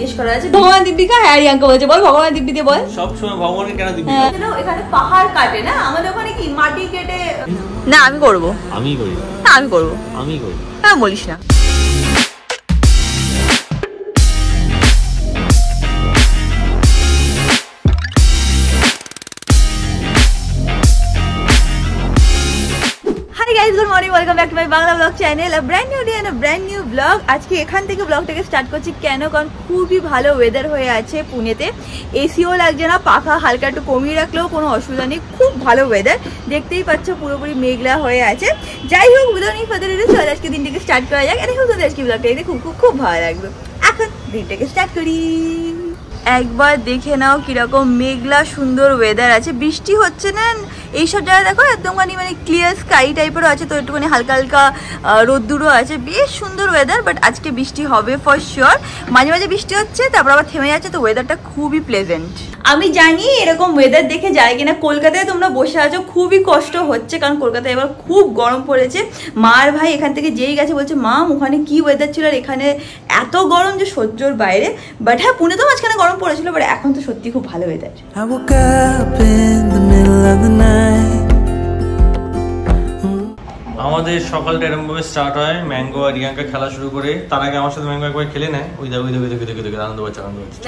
জিজ্ঞেস করা আছে। ভগবান দিব্যিকা, হ্যাঁ রিয়াঙ্কা বলছে, বল ভগবান দিব্যি দিয়ে বল। সব সময় ভগবানকে কেন দিব্যিকা? এখানে পাহাড় কাটে না, আমাদের ওখানে কি মাটি কেটে? না আমি করব। আমি করি না আমি করব। আমি করি। হ্যাঁ বলিস না। Good morning, welcome back to my Bangla blog channel. A brand new day and a brand new blog. आज के এখান থেকে ব্লগটাকে স্টার্ট করছি কেন, কারণ খুবই ভালো ওয়েদার হয়ে আছে পুনেতে। এসিও লাগছে না, পাখা হালকা একটু কমিয়ে রাখলেও কোনো অসুবিধা নেই, খুব ভালো ওয়েদার। দেখতেই পাচ্ছ পুরোপুরি মেঘলা হয়ে আছে। যাই হোক, উইদাউট এনি ফার্দার ডিলে চল আজকে দিনটাকে স্টার্ট করা যাক। দেখো তোদের আজকে ব্লগটা দেখতে খুব খুব খুব ভালো লাগবে। এখন দিনটাকে স্টার্ট করি। একবার দেখে নাও কিরকম মেঘলা সুন্দর ওয়েদার আছে, বৃষ্টি হচ্ছে না এইসব জায়গায়। দেখো একদমখানি মানে ক্লিয়ার স্কাই টাইপেরও আছে, তো একটুখানি হালকা হালকা রোদ্দুরও আছে, বেশ সুন্দর ওয়েদার। বাট আজকে বৃষ্টি হবে ফর শিওর। মাঝে মাঝে বৃষ্টি হচ্ছে, তারপর আবার থেমে যাচ্ছে, তো ওয়েদারটা খুবই প্লেজেন্ট। আমি জানি এরকম ওয়েদার দেখে যায় কিনা কলকাতায় তোমরা বসে আছো, খুবই কষ্ট হচ্ছে, কারণ কলকাতায় এবার খুব গরম পড়েছে। মার ভাই এখান থেকে যেই গেছে বলছে, মা ওখানে কি ওয়েদার ছিল, আর এখানে এত গরম যে সহ্যর বাইরে। বাট হ্যাঁ, পুনে তো মাঝখানে গরম পড়েছিল, বাট এখন তো সত্যি খুব ভালো ওয়েদার। আমাদের সকালটা এরকম ভাবে স্টার্ট হয়, ম্যাঙ্গো আর রিয়াঙ্কা খেলা শুরু করে। তার আগে আমার সাথে ম্যাঙ্গো একবার খেলে নেয়। ওই দেখো আনন্দ পাচ্ছে, আনন্দ পাচ্ছে।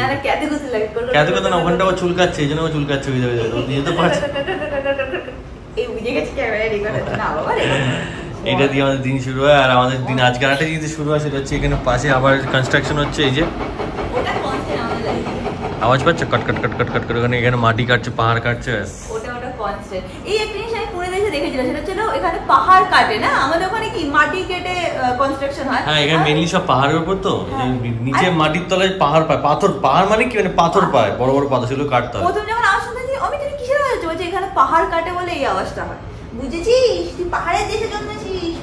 ক্যাতে কথা না, ওখানটা ও চুলকাচ্ছে, এই জন্য ও চুলকাচ্ছে। ওই দেখো নিয়ে তো পারছে। এটা দিয়ে আমাদের দিন শুরু হয়। আর আমাদের দিন আজকে একটা জিনিস শুরু হয়, সেটা হচ্ছে এখানে পাশে আবার কনস্ট্রাকশন হচ্ছে। এই যে আওয়াজ পাচ্ছ, কট কট কট কট কট করে, ওখানে এখানে মাটি কাটছে, পাহাড় কাটছে। ওটা কনস্ট্যান্ট। এই একটা জিনিস আমি পুনে দেখেছিলাম, সেটা ছিল এখানে পাহাড় কাটে না, আমাদের ওখানে কি মাটি কেটে কনস্ট্রাকশন হয়। হ্যাঁ, এখানে মেইনলি সব পাহাড়ের উপর, তো নিচে মাটির তলায় পাহাড় পায়, পাথর। পাহাড় মানে কি, মানে পাথর পায়, বড় বড় পাথর, সেগুলো কাটতে হয়। প্রথম যখন আওয়াজ শুনতেছি আমি তুমি কিসের আওয়াজ হচ্ছে, বলছে এখানে পাহাড় কাটে বলে এই আওয়াজটা হয়। বুঝেছিস, তুই পাহাড়ের দেশে জন্মেছিস।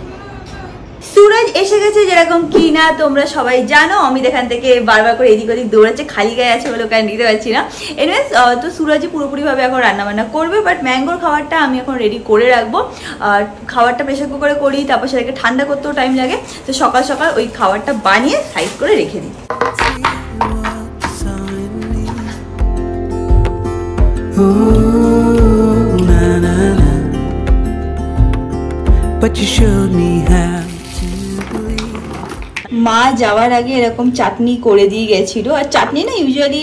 সুরজ এসে গেছে, যেরকম কি না তোমরা সবাই জানো। অমিত এখান থেকে বারবার করে এদিক ওদিক দৌড়াচ্ছে, খালি গায়ে আছে বলে ওকে নিতে পারছি না। এনিওয়েজ, তো সুরজই পুরোপুরিভাবে এখন রান্নাবান্না করবে, বাট ম্যাঙ্গোর খাবারটা আমি এখন রেডি করে রাখবো। খাবারটা প্রেসার কুকারে করি, তারপর সেটাকে ঠান্ডা করতেও টাইম লাগে, তো সকাল সকাল ওই খাবারটা বানিয়ে সাইড করে রেখে দিই। But you showed me how to believe. মা যাওয়ার আগে এরকম চাটনি করে দিয়ে গেছিল। আর চাটনি না ইউজুয়ালি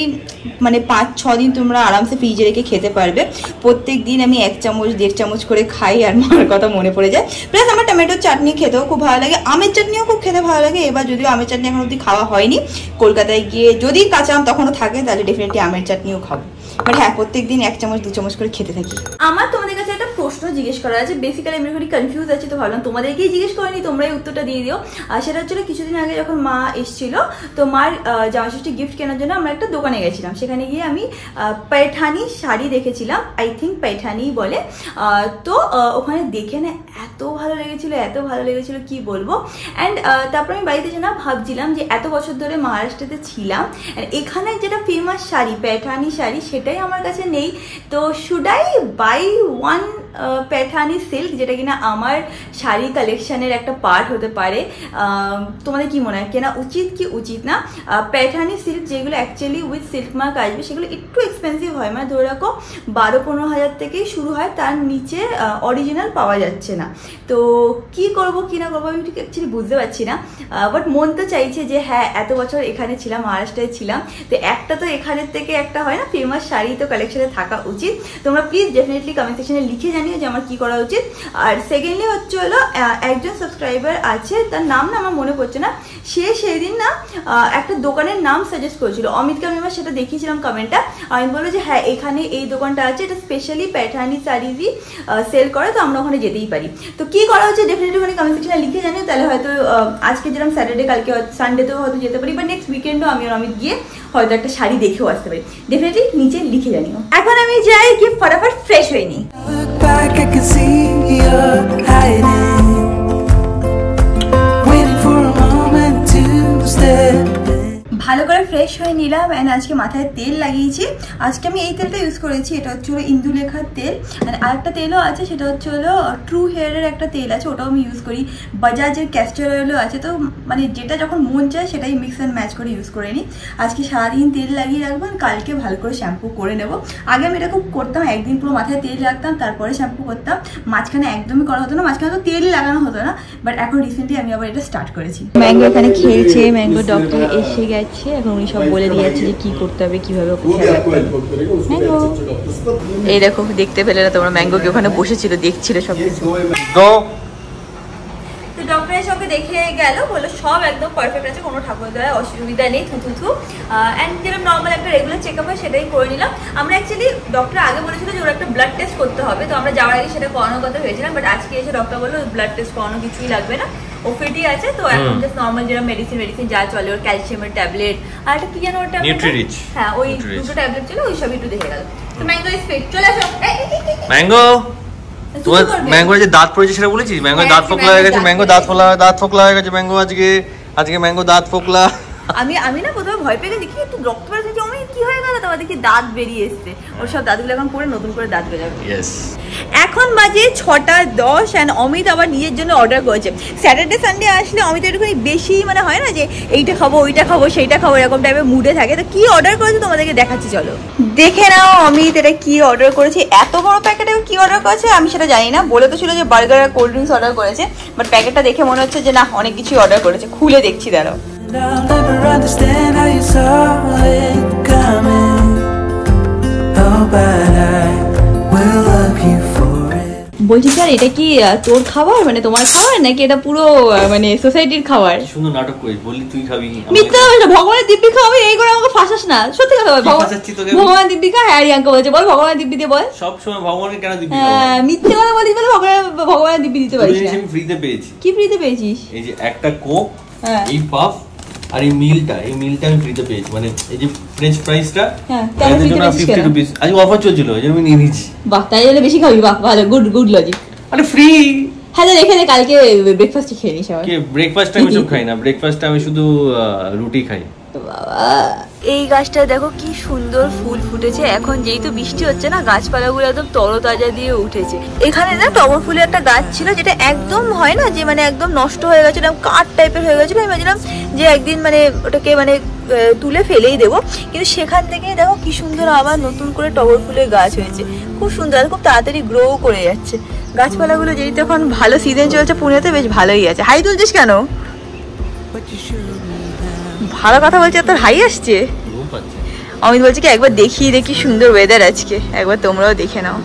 মানে 5-6 দিন তোমরা আরামসে ফ্রিজে রেখে খেতে পারবে। প্রত্যেক দিন আমি 1 চামচ 1.5 চামচ করে খাই, আর মার কথা মনে পড়ে যায়। প্লাস আমার টমেটোর চাটনি খেতেও খুব ভালো লাগে, আমের চাটনিও খুব খেতে ভালো লাগে। এবার যদিও আমের চাটনি এখন অবধি খাওয়া হয়নি, কলকাতায় গিয়ে যদি কাঁচা আম তখনও থাকে তাহলে ডেফিনেটলি আমের চাটনিও খাবো। বাট হ্যাঁ, প্রত্যেক দিন 1 চামচ 2 চামচ করে খেতে থাকি। আমার তোমাদের কাছে একটা প্রশ্ন জিজ্ঞেস করা আছে, বেসিক্যালি আমি একটু কনফিউজ আছি, তো ভাবলাম তোমাদেরকেই জিজ্ঞেস করিনি, তোমরাই উত্তরটা দিয়ে দিও। আর সেটা হচ্ছিল, কিছুদিন আগে যখন মা এসেছিল, তো মার জামাষষ্ঠী গিফট কেনার জন্য আমরা একটা দোকানে গেছিলাম। সেখানে গিয়ে আমি पैठानी শাড়ি দেখেছিলাম, আই থিঙ্ক पैठानी বলে। তো ওখানে দেখে না এত ভালো লেগেছিল কি বলবো। অ্যান্ড তারপর আমি বাড়িতে যে না ভাবছিলাম যে এত বছর ধরে মহারাষ্ট্রতে ছিলাম, এখানে যেটা ফেমাস শাড়ি पैठानी শাড়ি সেটাই আমার কাছে নেই। তো should I buy one Paithani silk, যেটা কিনা আমার শাড়ি কালেকশনের একটা পার্ট হতে পারে। তোমাদের কি মনে হয়, কেনা উচিত কি উচিত না? पैठानी সিল্ক যেগুলো অ্যাকচুয়ালি উইথ সিল্ক মার্ক আসবে, সেগুলো একটু এক্সপেন্সিভ হয়, মানে ধরে রাখো 12-15 হাজার থেকেই শুরু হয়, তার নিচে অরিজিনাল পাওয়া যাচ্ছে না। তো কি করব কি না করবো আমি ঠিক অ্যাকচুয়ালি বুঝতে পারছি না। বাট মন তো চাইছে যে হ্যাঁ, এত বছর এখানে ছিলাম, মহারাষ্ট্রে ছিলাম, তো একটা তো এখানের থেকে একটা হয় না ফেমাস শাড়ি তো কালেকশনে থাকা উচিত। তোমরা প্লিজ ডেফিনেটলি কমেন্ট সেকশনে লিখে জানিও যে আমার কি করা উচিত। আর সেকেন্ডলি হচ্ছে হলো, একজন সাবস্ক্রাইবার আছে, তার নাম না আমার মনে পড়ছে না, সে সেদিন না একটা দোকানের নাম সাজেস্ট করেছিল। অমিতকে আমি এবার সেটা দেখিয়েছিলাম কমেন্টটা, আমি বললো যে হ্যাঁ এখানে এই দোকানটা আছে, এটা স্পেশালি पैठानी শাড়িরই সেল করে, তো আমরা ওখানে যেতেই পারি। তো কি করা হচ্ছে ডেফিনেটলি ওখানে কমেন্ট সেকশনে লিখে জানিও, তাহলে হয়তো আজকে যেরকম স্যাটারডে, কালকে সানডেতেও হয়তো যেতে পারি, বা নেক্সট উইকেন্ডও আমি আর অমিত গিয়ে হয়তো একটা শাড়ি দেখেও আসতে পারি। ডেফিনেটলি নিচে লিখে জানিও। এখন আমি যাই গিয়ে ফটাফট ফ্রেশ হয়ে নিই। ভালো করে ফ্রেশ হয়ে নিলাম অ্যান্ড আজকে মাথায় তেল লাগিয়েছি। আজকে আমি এই তেলটা ইউজ করেছি, এটা হচ্ছে হলো ইন্দুলেখার তেল। অ্যান্ড আরেকটা তেলও আছে, সেটা হচ্ছে হলো ট্রু হেয়ারের একটা তেল আছে, ওটাও আমি ইউজ করি। বাজাজের ক্যাস্টর অয়েলও আছে। তো মানে যেটা যখন মন চায় সেটাই মিক্স অ্যান্ড ম্যাচ করে ইউজ করে নিই। আজকে সারাদিন তেল লাগিয়ে রাখবো, কালকে ভালো করে শ্যাম্পু করে নেব। আগে আমি এটা খুব করতাম, একদিন পুরো মাথায় তেল রাখতাম তারপরে শ্যাম্পু করতাম, মাঝখানে একদমই করা হতো না, মাঝখানে তো তেল লাগানো হতো না। বাট এখন রিসেন্টলি আমি আবার এটা স্টার্ট করেছি। ম্যাঙ্গো এখানে খেলছে, ম্যাঙ্গো ডক্টর এসে গেছে, এখন উনি সব বলে দিয়েছে যে কি করতে হবে, কিভাবে এই দেখো দেখতে পেলে না তোমরা, ম্যাঙ্গোকে ওখানে বসেছিল দেখছিল সব কিছু। তো ডক্টরের সঙ্গে দেখে গেল, বললো সব একদম পারফেক্ট আছে, কোনো ঠাকুর দ্বারা অসুবিধা নেই, থুথু। অ্যান্ড যেরকম নর্মাল একটা রেগুলার চেক আপ হয় সেটাই করে নিলাম। আমরা অ্যাকচুয়ালি ডক্টর আগে বলেছিল যে ওর একটা ব্লাড টেস্ট করতে হবে, তো আমরা যাওয়ার আগে সেটা করানোর কথা হয়েছিলাম। বাট আজকে এসে ডক্টর বললো ব্লাড টেস্ট করানো কিছুই লাগবে না, ও ফিটই আছে। তো এখন জাস্ট নর্মাল যেরকম মেডিসিন যা চলে, ওর ক্যালসিয়ামের ট্যাবলেট আর একটা কি যেন ওর ট্যাবলেট, হ্যাঁ ওই দুটো ট্যাবলেট ছিল, ওই সবই একটু দেখে গেল। তো ম্যাঙ্গো ইজ ফিট, চলে আসো। ম্যাঙ্গো তোমার ম্যাঙ্গোর যে দাঁত পড়েছে সেটা বলেছিস? ম্যাঙ্গো দাঁত ফোকলা হয়ে গেছে, ম্যাঙ্গো দাঁত ফোকলা হয়ে গেছে ম্যাঙ্গো আজকে ম্যাঙ্গো দাঁত ফোকলা। আমি না প্রথমে ভয় পেয়ে দেখি একটু রক্ত বেরোচ্ছে, যে আমি কি হয়ে গেল, তারপর দেখি দাঁত বেরিয়ে এসছে। ওর সব দাঁতগুলো এখন পরে নতুন করে দাঁত বেরোবে। এখন বাজে 6:10 অ্যান্ড অমিত আবার নিজের জন্য অর্ডার করেছে। স্যাটারডে সানডে আসলে অমিত একটুখানি বেশি মানে হয় না যে এইটা খাবো ওইটা খাবো সেইটা খাবো এরকম টাইপের মুডে থাকে। তো কি অর্ডার করেছে তোমাদেরকে দেখাচ্ছি, চলো দেখে নাও অমিত এটা কি অর্ডার করেছে। এত বড় প্যাকেটে কি অর্ডার করেছে আমি সেটা জানি না, বলে তো ছিল যে বার্গার আর কোল্ড ড্রিঙ্কস অর্ডার করেছে, বাট প্যাকেটটা দেখে মনে হচ্ছে যে না অনেক কিছুই অর্ডার করেছে। খুলে দেখছি দাঁড়াও। I'll never understand how you saw it coming. Oh, but I will love you for it. বলছি স্যার এটা কি তোর খাবার, মানে তোমার খাবার নাকি এটা পুরো মানে সোসাইটির খাবার? সুন্দর নাটক করিস, বললি তুই খাবি। মিথ্যা বলছ, ভগবানের দিব্যি খাওয়াবি এই করে আমাকে ফাঁসাস না, সত্যি কথা বল। ভগবান দিব্যি খা, হ্যাঁ রিয়াঙ্কা বলছে, বল ভগবানের দিব্যি দিয়ে বল। সব সময় ভগবানের কেন দিব্যি খাওয়া? হ্যাঁ মিথ্যা কথা বলিস বলে ভগবানের দিব্যি দিতে পারিস না। আমি ফ্রিতে পেয়েছি। কি ফ্রিতে পেয়েছিস? এই যে একটা কোক, এই পাফ আর এই মিলটা আমি ফ্রিতে পেয়েছি। মানে এই যে ফ্রেঞ্চ ফ্রাইসটা এর জন্য 50 রুপিস আজ অফার চলছিল, এই জন্য আমি নিয়ে নিয়েছি। বাহ, তাই হলে বেশি খাবি। বাহ ভালো, গুড লজিক। আরে ফ্রি। হ্যাঁ রেখে দে, কালকে ব্রেকফাস্টে খেয়ে নিস। কি ব্রেকফাস্টে আমি কিছু খাই না, ব্রেকফাস্টে আমি শুধু রুটি খাই। এই গাছটা দেখো কি সুন্দর ফুল ফুটেছে। এখন যেহেতু বৃষ্টি হচ্ছে না, গাছপালাগুলো একদম তরতাজা দিয়ে উঠেছে। এখানে না টগর ফুলের একটা গাছ ছিল, যেটা একদম হয় না যে মানে একদম নষ্ট হয়ে গেছিল, কাঠ টাইপের হয়ে গেছিল। আমি ভাবছিলাম যে একদিন মানে ওটাকে মানে তুলে ফেলেই দেবো, কিন্তু সেখান থেকে দেখো কি সুন্দর আবার নতুন করে টগর ফুলের গাছ হয়েছে। খুব সুন্দর, খুব তাড়াতাড়ি গ্রো করে যাচ্ছে গাছপালাগুলো। যেহেতু এখন ভালো সিজন চলছে পুনেতে, বেশ ভালোই আছে। হাই তুলছিস কেন? ভালো কথা বলছে, তোর হাই আসছে। অমিত বলছে কি একবার দেখিয়ে দেখি, সুন্দর ওয়েদার আজকে, একবার তোমরাও দেখে নাও।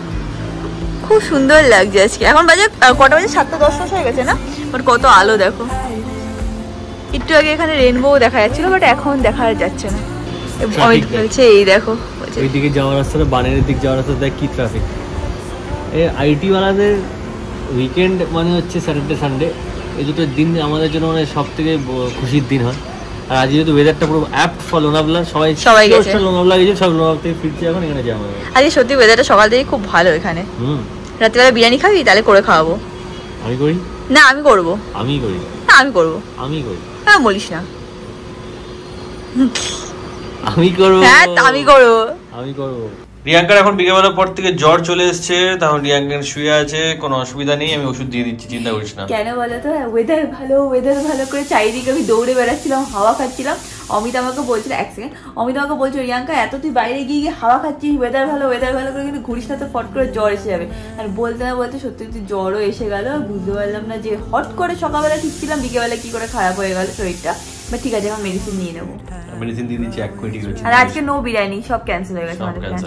খুব সুন্দর লাগছে আজকে। এখন বাজে কটা বাজে? 7:10 হয়ে গেছে না? বাট কত আলো দেখো। একটু আগে এখানে রেনবো দেখা যাচ্ছিল, বাট এখন দেখা যাচ্ছে না। অমিত বলছে এই দেখো ওইদিকে যাওয়ার রাস্তাটা, বানের দিক যাওয়ার রাস্তা দেখ কি ট্রাফিক। এই আইটি ওয়ালাদের উইকেন্ড মানে হচ্ছে স্যাটারডে সানডে, এই দুটো দিন আমাদের জন্য মানে সব থেকে খুশির দিন হয়। আর আজ যেহেতু ওয়েদারটা পুরো অ্যাপ্ট ফর লোনাভলা, সবাই গেছে লোনাভলা, গেছে সব লোনাভলা থেকে ফিরছে এখন এখানে যাই আমরা। আজকে সত্যি ওয়েদারটা সকাল থেকে খুব ভালো এখানে। রাত্রিবেলা বিরিয়ানি খাবি? তাহলে করে খাওয়াবো। আমি করি না, আমি করবো। আমি করি না, আমি করবো। আমি করি না, বলিস না। আমি করবো। হ্যাঁ আমি করবো, আমি করবো। রিয়াঙ্কার এখন বিকেলবেলার পর থেকে জ্বর চলে এসছে, তখন রিয়াঙ্কার শুয়ে আছে, কোনো অসুবিধা নেই, আমি ওষুধ দিয়ে দিচ্ছি, চিন্তা করিস না। কেন বলো তো, ওয়েদার ভালো করে চারিদিকে আমি দৌড়ে বেড়াচ্ছিলাম, হাওয়া খাচ্ছিলাম। অমিত আমাকে বলছিল, এক সেকেন্ড, অমিত আমাকে বলছিল রিয়াঙ্কা এত তুই বাইরে গিয়ে হাওয়া খাচ্ছিস, ওয়েদার ভালো করে কিন্তু ঘুরিস না তো ফট করে জ্বর এসে যাবে। আর বলতে না বলতে সত্যি জ্বরও এসে গেল। বুঝতে পারলাম না যে হট করে সকালবেলা ঠিক ছিলাম, বিকেলবেলা কি করে খারাপ হয়ে গেল শরীরটা। বাট ঠিক আছে, এখন মেডিসিন নিয়ে নেবো। মেডিসিন দিয়ে দিচ্ছি 1 কোটি করে। আর আজকে নো বিরিয়ানি, সব ক্যান্সেল হয়ে গেছে আমাদের প্ল্যান।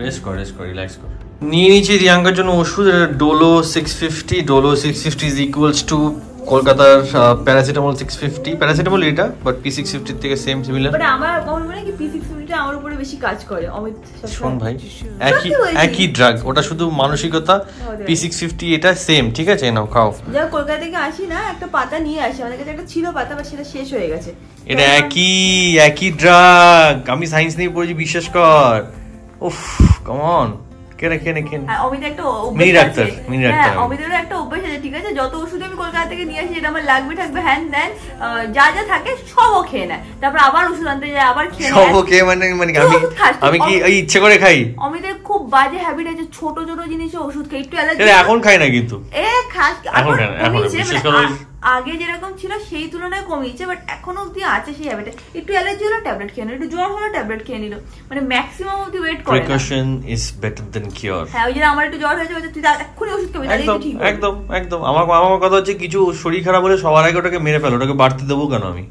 রেস্ট কর, রিল্যাক্স কর। নিয়ে নিচ্ছি রিয়াঙ্কার জন্য ওষুধ, Dolo 650। Dolo 650 is equals to কলকাতার প্যারাসিটামল 650। প্যারাসিটামল এটা, বাট P650 থেকে সেম সিমিলার। বাট আমার মনে হয় কি P650 টা আমার উপরে বেশি কাজ করে। অমিত শোন ভাই, একই ড্রাগ, ওটা শুধু মানসিকতা। P650 এটা সেম, ঠিক আছে? নাও খাও। যা কলকাতা থেকে আসি না, একটা পাতা নিয়ে আসি, আমাদের কাছে একটা ছিল পাতা, বাট সেটা শেষ হয়ে গেছে। এটা একই ড্রাগ, আমি সায়েন্স নিয়ে পড়েছি, বিশ্বাস কর। উফ কাম অন, অমিতের একটা অভ্যাস আছে, ঠিক আছে, যত ওষুধ আমি কলকাতা থেকে নিয়ে আসি যেটা আমার লাগবে থাকবে হ্যান দেন যা যা থাকে সবও খেয়ে নেয়, তারপর আবার ওষুধ আনতে যায় আবার খেয়ে আমি কি ইচ্ছে করে খাই? অমিতের খুব বাজে হ্যাবিট আছে, ছোট ছোট জিনিসে ওষুধ খাই, একটু অ্যালার্জি এখন খাই না কিন্তু আগে যেরকম ছিল সেই তুলনায় কমিয়েছে, বাট এখনো অব্দি আছে সেই হ্যাবিট। একটু অ্যালার্জি হলো ট্যাবলেট খেয়ে নিল, একটু জ্বর হলো ট্যাবলেট খেয়ে নিল, মানে ম্যাক্সিমাম অব্দি ওয়েট করে। Precaution is better then cure. হ্যাঁ, ওই যে আমার একটু জ্বর হয়েছে তুই এক্ষুনি ওষুধ খাবি, তাহলেই ঠিক হবে। একদম একদম। আমার কথা হচ্ছে কিছু শরীর খারাপ হলে সবার আগে ওটাকে মেরে ফেলো, ওটাকে বাড়তে দেবো কেন আমি?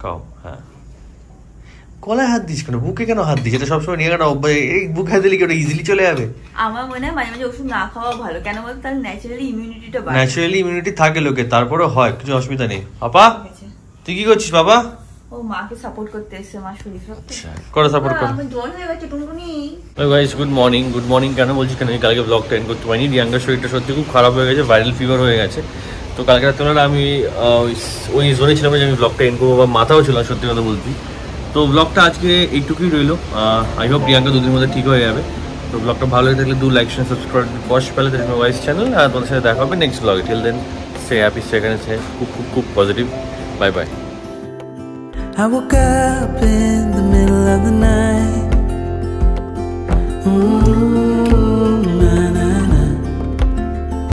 খাও। হ্যাঁ, গলায় হাত দিস কেন, বুকে কেন হাত দিস? এটা সবসময় নিয়ে কেন এই বুক হাত দিলে কি ওটা ইজিলি চলে যাবে? আমার মনে হয় মাঝে মাঝে ওষুধ না খাওয়া ভালো, কেন বলতো তাহলে ন্যাচারালি ইমিউনিটিটা বাড়ে। ন্যাচারালি ইমিউনিটি থাকে লোকে, তারপরে হয়, কিছু অসুবিধা নেই। আপা তুই কি করছিস বাবা? ও মাকে সাপোর্ট করতে এসেছে, মা শরীর খারাপ করে সাপোর্ট কর। আমার জ্বর হয়ে গেছে টুনটুনি। Hello guys, good morning. Good morning কেন বলছি, কেন আমি কালকে ব্লগটা এন্ড করতে পারিনি। রিয়াঙ্গার শরীরটা সত্যি খুব খারাপ হয়ে গেছে, ভাইরাল ফিভার হয়ে গেছে। তো কালকে রাত্রে আমি ওই জোনে ছিলাম যে আমি ব্লগটা এন্ড করবো, বা মাথাও ছিল সত্যি কথা বলছি। তো ব্লগটা আজকে এইটুকুই রইলো। আই হোপ প্রিয়াঙ্কা দুদিনের মধ্যে ঠিক হয়ে যাবে। তো ব্লগটা ভালো হয়ে থাকলে লাইক শেয়ার সাবস্ক্রাইব পশ পেলে মাই ওয়াইস চ্যানেল। আর তোমাদের সাথে দেখা হবে নেক্সট ব্লগে। Till then stay happy, stay এখানে খুব খুব খুব positive. Bye bye. I woke up in the middle of the night.